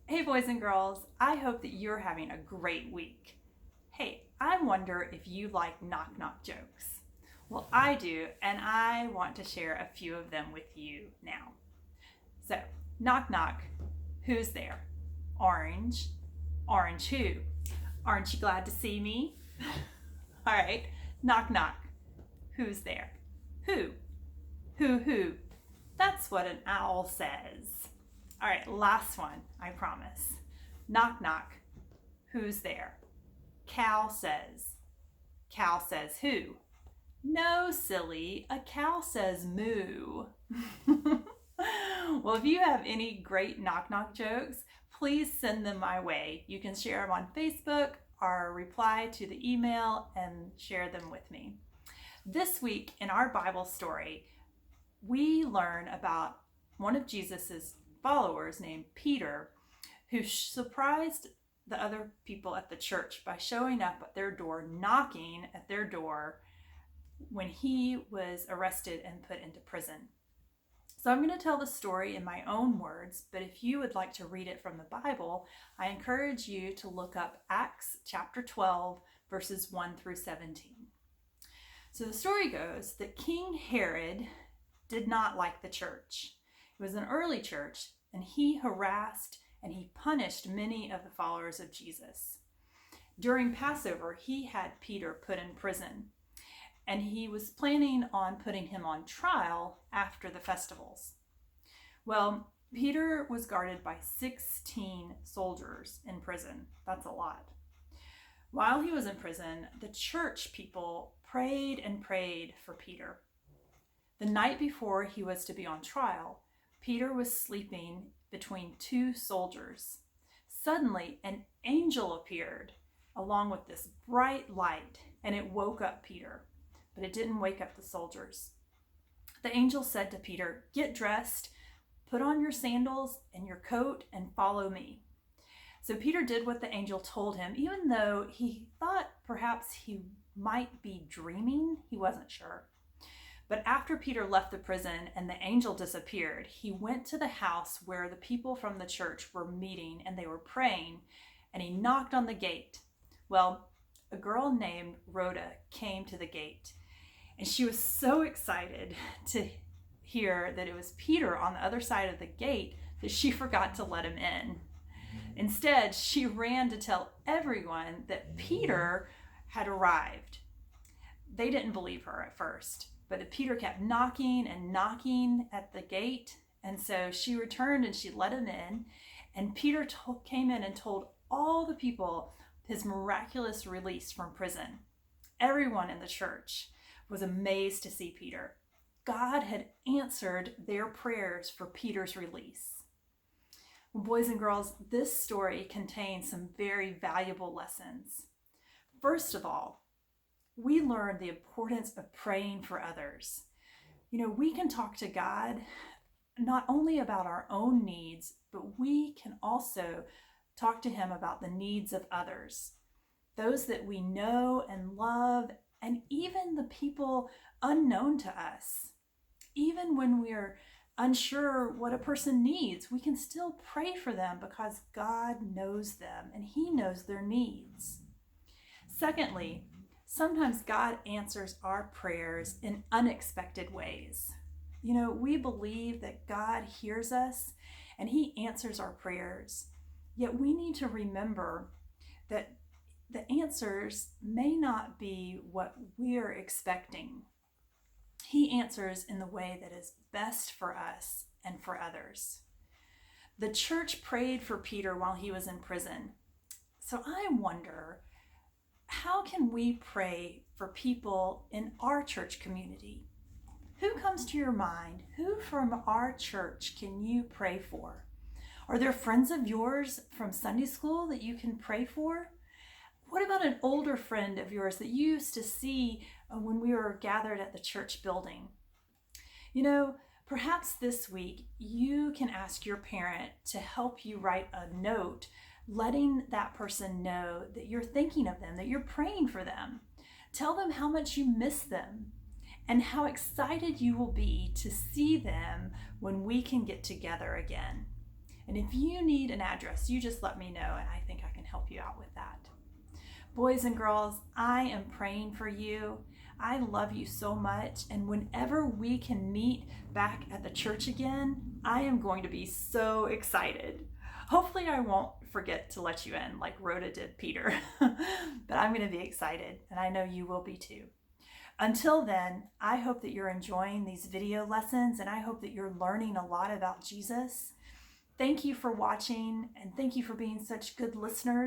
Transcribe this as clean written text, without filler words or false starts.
Hey, boys and girls, I hope that you're having a great week. Hey, I wonder if you like knock knock jokes. Well, I do, and I want to share a few of them with you now. So, knock knock, who's there? Orange. Orange who? Aren't you glad to see me? All right, knock knock, who's there? Who? Who? That's what an owl says. All right, last one, I promise. Knock knock, who's there? Cow says. Cow says who? No, silly, a cow says moo. Well, if you have any great knock knock jokes, please send them my way. You can share them on Facebook or reply to the email and share them with me. This week in our Bible story, we learn about one of Jesus's followers named Peter, who surprised the other people at the church by showing up at their door, knocking at their door when he was arrested and put into prison. So I'm going to tell the story in my own words, but if you would like to read it from the Bible, I encourage you to look up Acts chapter 12, verses 1 through 17. So the story goes that King Herod did not like the church. It was an early church, and he harassed and he punished many of the followers of Jesus. During Passover, he had Peter put in prison, and he was planning on putting him on trial after the festivals. Well, Peter was guarded by 16 soldiers in prison. That's a lot. While he was in prison, the church people prayed and prayed for Peter. The night before he was to be on trial, Peter was sleeping between two soldiers. Suddenly, an angel appeared along with this bright light, and it woke up Peter, but it didn't wake up the soldiers. The angel said to Peter, "Get dressed, put on your sandals and your coat, and follow me." So Peter did what the angel told him, even though he thought perhaps he might be dreaming. He wasn't sure. But after Peter left the prison and the angel disappeared, he went to the house where the people from the church were meeting and they were praying, and he knocked on the gate. Well, a girl named Rhoda came to the gate, and she was so excited to hear that it was Peter on the other side of the gate that she forgot to let him in. Instead, she ran to tell everyone that Peter had arrived. They didn't believe her at first, but Peter kept knocking and knocking at the gate, and so she returned and she let him in, and Peter came in and told all the people his miraculous release from prison. Everyone in the church was amazed to see Peter. God had answered their prayers for Peter's release. Well, boys and girls, this story contains some very valuable lessons. First of all, we learn the importance of praying for others. We can talk to God not only about our own needs, but we can also talk to him about the needs of others, those that we know and love, and even the people unknown to us. Even when we're unsure what a person needs, we can still pray for them because God knows them and he knows their needs. Secondly, sometimes God answers our prayers in unexpected ways. We believe that God hears us and he answers our prayers, yet we need to remember that the answers may not be what we're expecting. He answers in the way that is best for us and for others. The church prayed for Peter while he was in prison. So I wonder, how can we pray for people in our church community? Who comes to your mind? Who from our church can you pray for? Are there friends of yours from Sunday school that you can pray for? What about an older friend of yours that you used to see when we were gathered at the church building? Perhaps this week you can ask your parent to help you write a note letting that person know that you're thinking of them, that you're praying for them. Tell them how much you miss them and how excited you will be to see them when we can get together again. And if you need an address, you just let me know, and I think I can help you out with that. Boys and girls, I am praying for you. I love you so much, and whenever we can meet back at the church again, I am going to be so excited. Hopefully I won't forget to let you in like Rhoda did Peter, but I'm going to be excited, and I know you will be too. Until then, I hope that you're enjoying these video lessons, and I hope that you're learning a lot about Jesus. Thank you for watching, and thank you for being such good listeners.